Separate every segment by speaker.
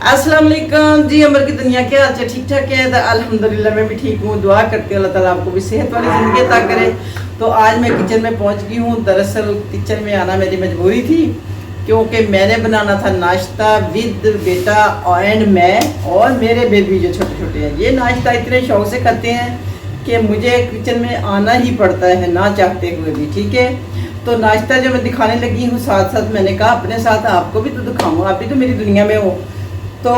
Speaker 1: अस्सलाम वालेकुम जी। अमर की दुनिया क्या हाल चाल, ठीक ठाक है? तो अल्हम्दुलिल्लाह मैं भी ठीक हूँ। दुआ करती हूँ अल्लाह ताला आपको भी सेहत वाली ज़िंदगी अता करे। तो आज मैं किचन में पहुँच गई हूँ। दरअसल किचन में आना मेरी मजबूरी थी, क्योंकि मैंने बनाना था नाश्ता विद बेटा एंड मैं और मेरे बेबी जो छोटे छोटे हैं। ये नाश्ता इतने शौक से खाते हैं कि मुझे किचन में आना ही पड़ता है ना चाहते हुए भी। ठीक है, तो नाश्ता जो मैं दिखाने लगी हूँ साथ साथ मैंने कहा अपने साथ आपको भी तो दिखाऊँ, आप भी तो मेरी दुनिया में हो। तो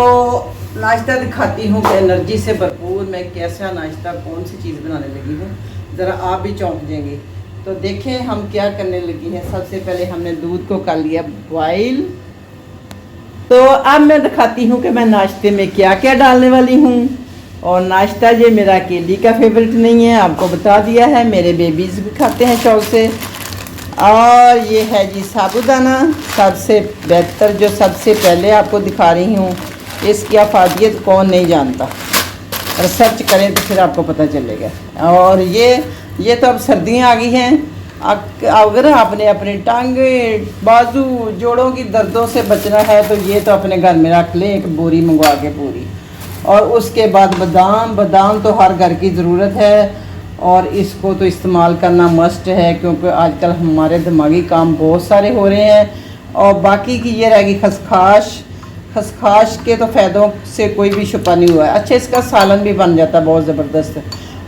Speaker 1: नाश्ता दिखाती हूँ कि एनर्जी से भरपूर मैं कैसा नाश्ता कौन सी चीज़ बनाने लगी हूँ, ज़रा आप भी चौंक जाएंगे। तो देखें हम क्या करने लगी हैं। सबसे पहले हमने दूध को कर लिया बॉईल। तो अब मैं दिखाती हूँ कि मैं नाश्ते में क्या क्या डालने वाली हूँ। और नाश्ता ये मेरा अकेली का फेवरेट नहीं है, आपको बता दिया है, मेरे बेबीज़ भी खाते हैं शौक से। और ये है जी साबूदाना, सबसे बेहतर जो सबसे पहले आपको दिखा रही हूँ। इसकी अफादियत कौन नहीं जानता, रिसर्च करें तो फिर आपको पता चलेगा। और ये तो अब सर्दियाँ आ गई हैं, अगर आपने अपने टांगे बाजू जोड़ों की दर्दों से बचना है तो ये तो अपने घर में रख लें, एक बोरी मंगवा के पूरी। और उसके बाद बादाम तो हर घर की ज़रूरत है और इसको तो इस्तेमाल करना मस्ट है, क्योंकि आजकल हमारे दिमागी काम बहुत सारे हो रहे हैं। और बाकी की ये रहेगी खसखस के तो फ़ायदों से कोई भी छुपा नहीं हुआ है। अच्छा, इसका सालन भी बन जाता है बहुत ज़बरदस्त।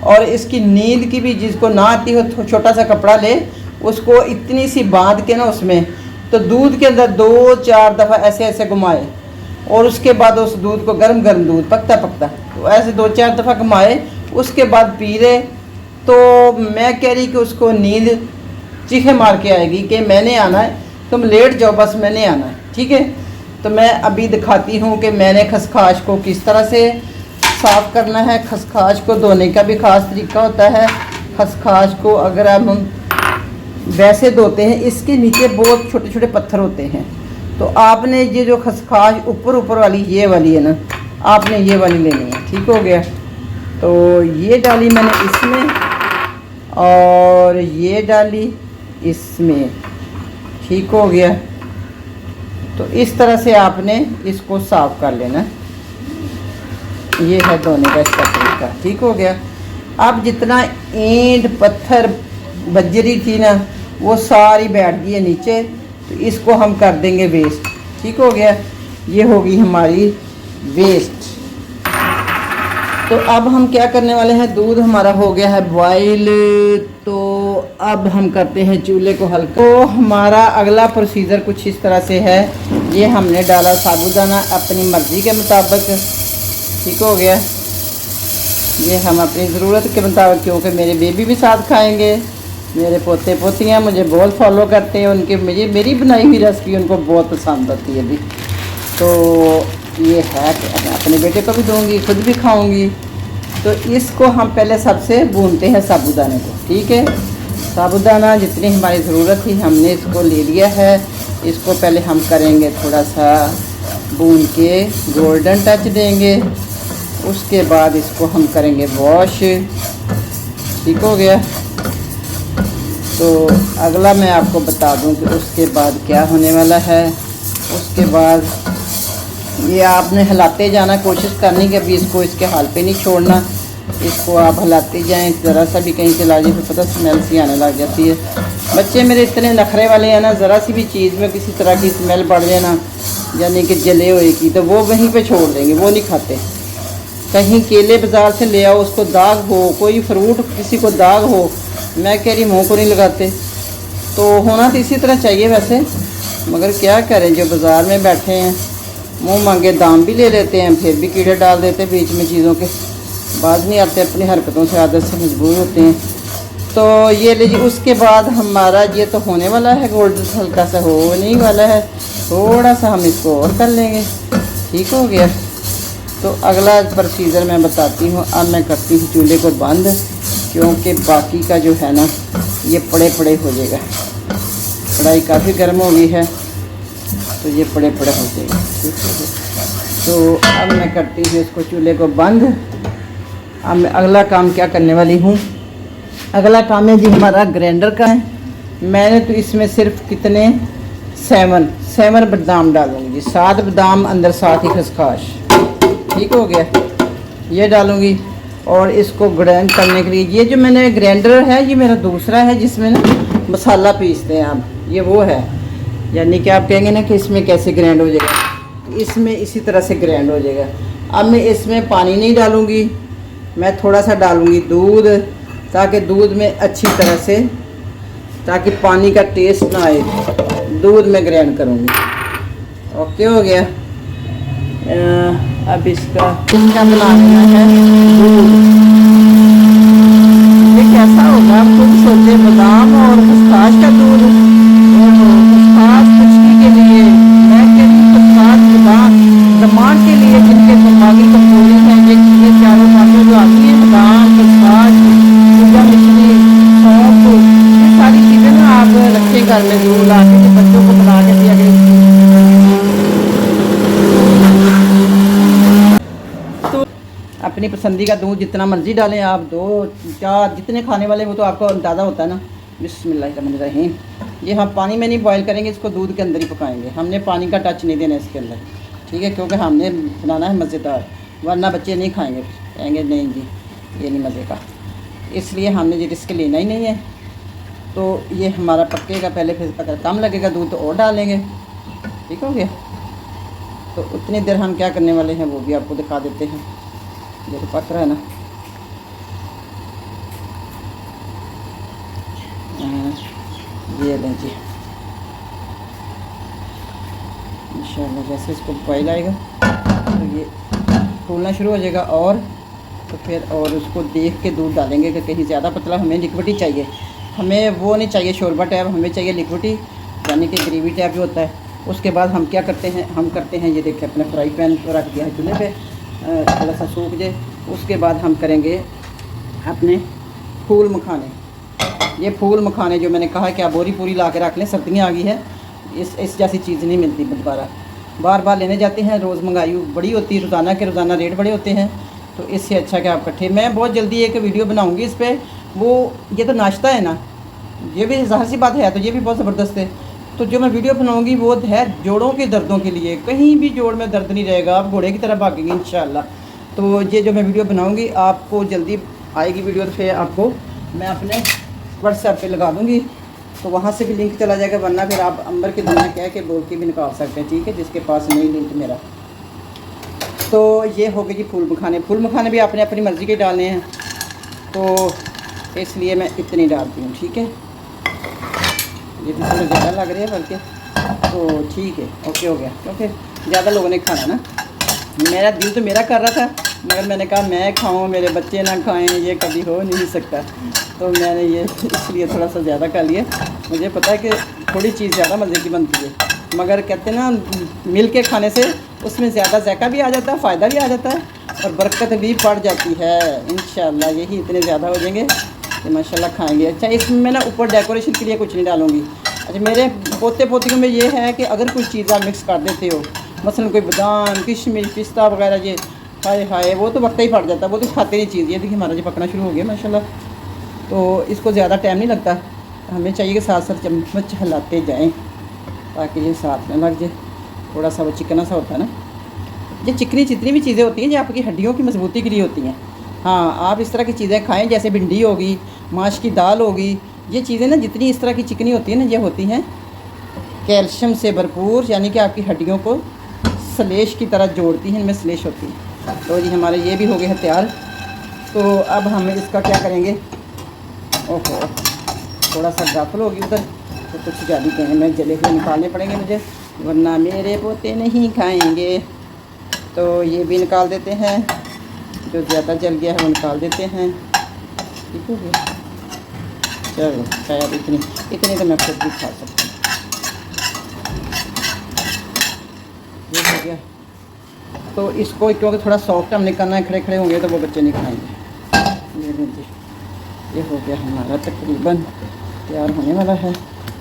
Speaker 1: और इसकी नींद की भी, जिसको ना आती हो तो छोटा सा कपड़ा ले, उसको इतनी सी बांध के ना उसमें तो दूध के अंदर 2-4 दफ़ा ऐसे ऐसे घुमाए और उसके बाद उस दूध को गर्म दूध पकता तो ऐसे 2-4 दफ़ा घुमाए, उसके बाद पी ले। तो मैं कह रही कि उसको नींद चीखे मार के आएगी कि मैंने आना है, तुम लेट जाओ बस मैंने आना है। ठीक है, तो मैं अभी दिखाती हूँ कि मैंने खसखस को किस तरह से साफ़ करना है। खसखस को धोने का भी ख़ास तरीका होता है। खसखस को अगर हम वैसे धोते हैं, इसके नीचे बहुत छोटे छोटे पत्थर होते हैं, तो आपने ये जो खसखस ऊपर वाली ये वाली है ना, आपने ये वाली लेनी है। ठीक हो गया, तो ये डाली मैंने इसमें और ये डाली इसमें। ठीक हो गया, तो इस तरह से आपने इसको साफ़ कर लेना। ये है धोने का इसका तरीका। ठीक हो गया, अब जितना ईंट पत्थर बजरी थी ना वो सारी बैठ गई है नीचे, तो इसको हम कर देंगे वेस्ट। ठीक हो गया, ये होगी हमारी वेस्ट। तो अब हम क्या करने वाले हैं, दूध हमारा हो गया है बॉईल, तो अब हम करते हैं चूल्हे को हल्का। तो हमारा अगला प्रोसीजर कुछ इस तरह से है। ये हमने डाला साबूदाना अपनी मर्ज़ी के मुताबिक। ठीक हो गया, ये हम अपनी ज़रूरत के मुताबिक, क्योंकि मेरे बेबी भी साथ खाएंगे, मेरे पोते पोतियाँ मुझे बहुत फॉलो करते हैं, उनके मेरी बनाई हुई रेसिपी उनको बहुत पसंद आती है भी। तो ये है कि मैं अपने बेटे को भी दूंगी, खुद भी खाऊंगी। तो इसको हम पहले सबसे भूनते हैं साबूदाने को। ठीक है, साबूदाना जितनी हमारी ज़रूरत थी हमने इसको ले लिया है। इसको पहले हम करेंगे थोड़ा सा भून के गोल्डन टच देंगे, उसके बाद इसको हम करेंगे वॉश। ठीक हो गया, तो अगला मैं आपको बता दूं कि उसके बाद क्या होने वाला है। उसके बाद ये आपने हिलाते जाना, कोशिश करनी कि अभी इसको इसके हाल पे नहीं छोड़ना, इसको आप हिलाते जाएं। ज़रा सा भी कहीं से ला जाए तो पता स्मेल सी आने लग जाती है। बच्चे मेरे इतने नखरे वाले हैं ना, ज़रा सी भी चीज़ में किसी तरह की स्मेल पड़ जाए ना, यानी कि जले हुए की, तो वो वहीं पे छोड़ देंगे, वो नहीं खाते। कहीं केले बाज़ार से ले आओ, उसको दाग हो, कोई फ्रूट किसी को दाग हो, मैं कह रही मुँह को नहीं लगाते। तो होना तो इसी तरह चाहिए वैसे, मगर क्या करें, जो बाज़ार में बैठे हैं मुँह मांगे दाम भी ले लेते हैं, फिर भी कीड़े डाल देते हैं बीच में चीज़ों के, बाज नहीं आते, अपनी हरकतों से आदत से मजबूर होते हैं। तो ये लीजिए, उसके बाद हमारा ये तो होने वाला है गोल्डन, हल्का सा होने वाला है, थोड़ा सा हम इसको और कर लेंगे। ठीक हो गया, तो अगला प्रोसीजर मैं बताती हूँ। अब मैं करती हूँ चूल्हे को बंद, क्योंकि बाकी का जो है ना ये पड़े हो जाएगा। कढ़ाई काफ़ी गर्म हो गई है, तो ये पड़े हो जाएगा। ठीक है, तो अब मैं करती हूँ इसको चूल्हे को बंद। अब मैं अगला काम क्या करने वाली हूँ, अगला काम है जी हमारा ग्राइंडर का है। मैंने तो इसमें सिर्फ कितने सेवन सेवन बादाम डालूंगी जी, 7 बादाम अंदर, साथ ही खसखस। ठीक हो गया, ये डालूंगी। और इसको ग्राइंड करने के लिए ये जो मैंने ग्राइंडर है ये मेरा दूसरा है, जिसमें ना मसाला पीसते हैं आप, ये वो है। यानी कि आप कहेंगे ना कि इसमें कैसे ग्राइंड हो जाएगा, इसमें इसी तरह से ग्राइंड हो जाएगा। अब मैं इसमें पानी नहीं डालूंगी, मैं थोड़ा सा डालूंगी दूध, ताकि दूध में अच्छी तरह से, ताकि पानी का टेस्ट ना आए, दूध में ग्राइंड करूँगी। ओके हो गया। अब इसका बना लेना है दूध। ये कैसा होगा आप खुद सोचे, बादाम और खसखस का दूध। खसखस खुशकी के लिए, मैं कहती हूँ खसखस बादाम दिमाग के लिए, जिनके दिमागी कमजोरी है, ये चीज़ें चारों पाँचों जो आती हैं, बादाम खसखस सूजा मिश्री सौंफ, ये सारी चीज़ें ना आप रखें घर में, दूध ला के बच्चों को बना के दिया गया। अपनी पसंदीदा दूध जितना मर्जी डालें आप, 2-4 जितने खाने वाले वो तो आपको अंदाज़ा होता है ना। बिस्मिल्लाहिर्रहमानिर्रहीम। ये हम पानी में नहीं बॉईल करेंगे, इसको दूध के अंदर ही पकाएंगे। हमने पानी का टच नहीं देना इसके अंदर, ठीक है, क्योंकि हमने बनाना है मज़ेदार, वरना बच्चे नहीं खाएंगे, कहेंगे नहीं जी ये नहीं मज़े का। इसलिए हमने ये रिस्क लेना ही नहीं है। तो ये हमारा पकेगा पहले, फिर अगर कम लगेगा दूध तो और डालेंगे। ठीक हो गया। तो उतनी देर हम क्या करने वाले हैं वो भी आपको दिखा देते हैं। ये तो पक रहा है ना। ये लें जी, इंशाल्लाह जैसे इसको बॉइल आएगा तो ये फूलना शुरू हो जाएगा। और तो फिर और उसको देख के दूध डालेंगे कि कहीं ज़्यादा पतला, हमें लिक्विडी चाहिए, हमें वो नहीं चाहिए शोरबा टाइप, हमें चाहिए लिक्विडी, यानी कि ग्रेवी टाइप जो होता है। उसके बाद हम क्या करते हैं, हम करते हैं ये देखिए अपने फ्राई पैन पर रख दिया है चूल्हे पे, थोड़ा सा सूख जाए। उसके बाद हम करेंगे अपने फूल मखाने। ये फूल मखाने जो मैंने कहा कि आप बोरी पूरी ला के रख लें, सर्दियाँ आ गई है, इस जैसी चीज़ नहीं मिलती दोबारा, बार बार लेने जाते हैं, रोज़ महंगाई बड़ी होती है, रोज़ाना के रोज़ाना रेट बड़े होते हैं। तो इससे अच्छा कि आप इकट्ठे, मैं बहुत जल्दी एक वीडियो बनाऊँगी इस पर। वो ये तो नाश्ता है ना, ये भी ज़ाहिर सी बात है, तो ये भी बहुत ज़बरदस्त है। तो जो मैं वीडियो बनाऊँगी वो है जोड़ों के दर्दों के लिए, कहीं भी जोड़ में दर्द नहीं रहेगा, आप घोड़े की तरह भागेंगे इंशाल्लाह। तो ये जो मैं वीडियो बनाऊँगी आपको जल्दी आएगी वीडियो, तो फिर आपको मैं अपने व्हाट्सएप पे लगा दूँगी, तो वहाँ से भी लिंक चला जाएगा, वरना फिर आप अंबर की दुनिया कह के बोल के भी निकाल सकते हैं, ठीक है, जिसके पास नहीं लिंक मेरा। तो ये हो गए जी फूल मखाने। फूल मखाने भी आपने अपनी मर्ज़ी के डालने हैं, तो इसलिए मैं इतनी डालती हूँ, ठीक है। ये भी थोड़े ज़्यादा लग रहे हैं बल्कि, तो ठीक है, ओके हो गया, क्योंकि ज़्यादा लोगों ने खाना ना। मेरा दिल तो मेरा कर रहा था, मगर मैंने कहा मैं खाऊं मेरे बच्चे ना खाएं, ये कभी हो नहीं सकता। तो मैंने ये इसलिए थोड़ा सा ज़्यादा कर लिया। मुझे पता है कि थोड़ी चीज़ ज़्यादा मज़े की बनती है, मगर कहते हैं ना मिल के खाने से उसमें ज़्यादा ज़ायका भी आ जाता है, फ़ायदा भी आ जाता है, और बरकत भी पड़ जाती है इंशाल्लाह। यही इतने ज़्यादा हो जाएंगे कि माशाल्लाह खाएंगे। अच्छा, इसमें मैं ना ऊपर डेकोरेशन के लिए कुछ नहीं डालूँगी। अच्छा, मेरे पोते पोतियों में ये है कि अगर कोई चीज़ आप मिक्स कर देते हो, मसलन कोई बादाम किशमिश पिस्ता वगैरह, ये हाय हाय वो तो वक्त ही पड़ जाता है, वो तो खाते नहीं चीज़। ये देखिए हमारा जो पकना शुरू हो गया माशाल्लाह, तो इसको ज़्यादा टाइम नहीं लगता, हमें चाहिए कि साथ साथ चम्मच हिलाते जाएं ताकि ये साथ में लग जाए। थोड़ा सा वो चिकना सा होता है ना, ये चिकनी जितनी भी चीज़ें होती हैं जो आपकी हड्डियों की मजबूती के लिए होती हैं। हाँ, आप इस तरह की चीज़ें खाएं, जैसे भिंडी होगी, माश की दाल होगी, ये चीज़ें ना जितनी इस तरह की चिकनी होती है ना, ये होती हैं कैल्शियम से भरपूर, यानी कि आपकी हड्डियों को सलेश की तरह जोड़ती हैं, इनमें सलेश होती है। तो जी हमारे ये भी हो गए हैं तैयार। तो अब हम इसका क्या करेंगे, ओहो थोड़ा सा गाफल होगी उधर, तो कुछ ज़्यादा कहें मैं जले हुए निकालने पड़ेंगे मुझे, वरना मेरे पोते नहीं खाएंगे। तो ये भी निकाल देते हैं, जो ज़्यादा जल गया है वो निकाल देते हैं। ठीक हो गया, चलो शायद इतनी तो मैं खुद भी खा सकती हूँ। ये हो गया। तो इसको क्योंकि थोड़ा सॉफ्ट हमने करना है, खड़े खड़े होंगे तो वो बच्चे नहीं खाएंगे। ये हो गया हमारा तकरीबन तैयार होने वाला है।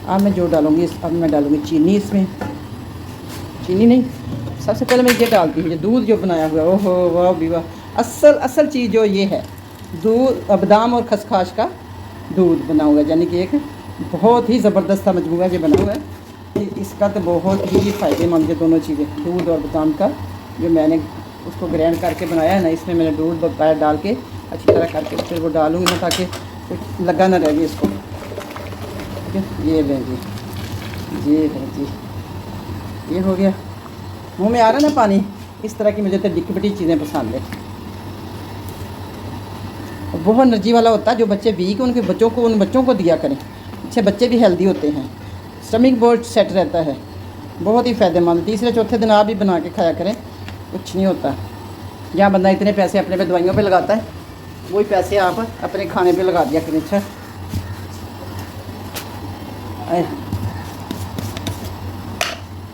Speaker 1: अब मैं जो डालूँगी, अब मैं डालूँगी चीनी इसमें, चीनी नहीं, सबसे पहले मैं ये डालती हूँ, ये दूध जो बनाया हुआ है, ओहो वाह भी वाह, असल चीज़ जो ये है दूध, बादाम और खसखस का दूध बना हुआ है, यानी कि एक बहुत ही ज़बरदस्त सा मजमूआ ये बना हुआ है। इसका तो बहुत ही फ़ायदेमंद है दोनों चीज़ें, दूध और बादाम का। जो मैंने उसको ग्राइंड करके बनाया है ना, इसमें मैंने दूध बकाया डाल के अच्छी तरह करके फिर वो डालूँगी ना, ताकि कुछ लगा ना रहे इसको। ठीक है, ये लें जी, ये है जी, ये हो गया। मुँह में आ रहा ना पानी। इस तरह की मुझे तो डिकपटी चीज़ें पसंद है। बहुत एनर्जी वाला होता है। जो बच्चे वीक उन बच्चों को दिया करें। अच्छे बच्चे भी हेल्दी होते हैं, स्टमक बहुत सेट रहता है, बहुत ही फ़ायदेमंद। तीसरे चौथे दिन आप भी बना के खाया करें, कुछ नहीं होता। जहाँ बंदा इतने पैसे अपने पे दवाइयों पे लगाता है, वही पैसे आप अपने खाने पे लगा दिया करें। अच्छा,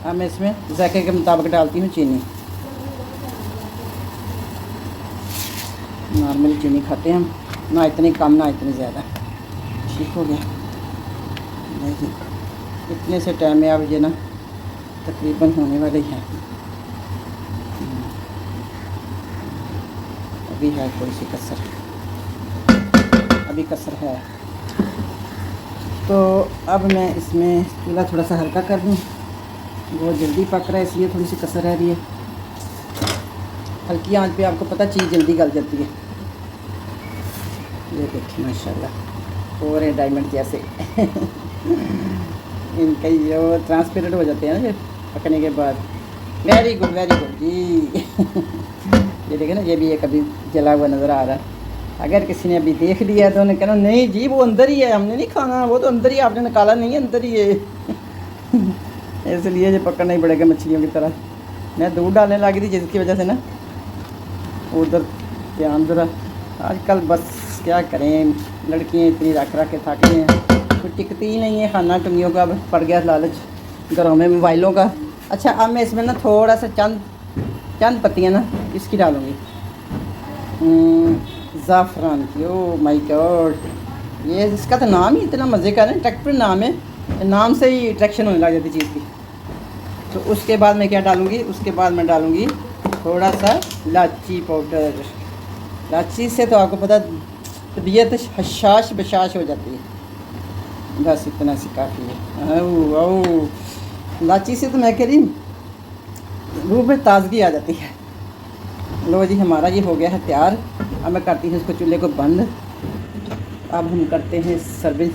Speaker 1: अब मैं इसमें जायके के मुताबिक डालती हूँ चीनी। नॉर्मल चीनी खाते हैं हम, ना इतनी कम ना इतनी ज़्यादा। ठीक हो गया। नहीं, इतने से टाइम में अब ये ना तकरीबन होने वाले हैं। अभी है थोड़ी सी कसर, अभी कसर है। तो अब मैं इसमें चूल्हा थोड़ा सा हल्का कर दूँ। बहुत जल्दी पक रहा है, इसलिए थोड़ी सी कसर रह रही है। हल्की आंच पे आपको पता चीज़ जल्दी गल जाती है। ये देखिए माशाल्लाह, और है डायमंड जैसे। इनका ये ट्रांसपेरेंट हो जाते हैं ना पकने के बाद। वेरी गुड जी। ये देखे ना, ये भी एक अभी जला हुआ नज़र आ रहा है। अगर किसी ने अभी देख लिया तो उन्हें कहना नहीं जी वो अंदर ही है, हमने नहीं खाना, वो तो अंदर ही, आपने निकाला नहीं है, अंदर ही है। इसलिए ये पकड़ना ही पड़ेगा मछलियों की तरह। मैं दूध डालने लगी थी जिसकी वजह से ना उधर ध्यान ज़रा। आजकल बस क्या करें, लड़कियाँ इतनी रख के थक गए हैं, कोई टिकती ही नहीं है। खाना टुंगियों का अब पड़ गया लालच घरों में, मोबाइलों का। अच्छा, अब मैं इसमें ना थोड़ा सा चंद पत्तियाँ ना इसकी डालूँगी, ज़ाफ़रान की। ओ माय गॉड, ये इसका तो नाम ही इतना मज़े का है, अट्रैक्टिव नाम है। नाम से ही अट्रैक्शन होने लग जाती चीज़ की। तो उसके बाद मैं क्या डालूँगी, उसके बाद मैं डालूँगी थोड़ा सा इलायची पाउडर। इलायची से तो आपको पता तबीयत हशाश बशाश हो जाती है। बस इतना सी काफ़ी है। ओ इलायची से तो मैं कह रही रूह में ताज़गी आ जाती है। लो जी, हमारा ये हो गया है तैयार। अब मैं करती हूँ इसको चूल्हे को बंद। अब हम करते हैं सर्विंग,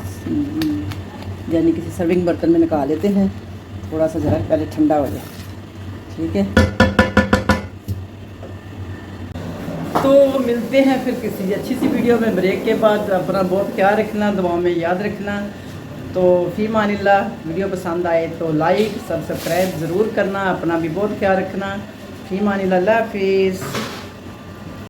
Speaker 1: यानी किसी सर्विंग बर्तन में निकाल लेते हैं। थोड़ा सा ज़रा पहले ठंडा हो जाए। ठीक है, तो मिलते हैं फिर किसी अच्छी सी वीडियो में ब्रेक के बाद। अपना बहुत ख्याल रखना, दुआओं में याद रखना। तो फी मानिल्लाह, वीडियो पसंद आए तो लाइक सब्सक्राइब ज़रूर करना। अपना भी बहुत ख्याल रखना। फी मानिल्लाह, अल्लाह हाफिज़।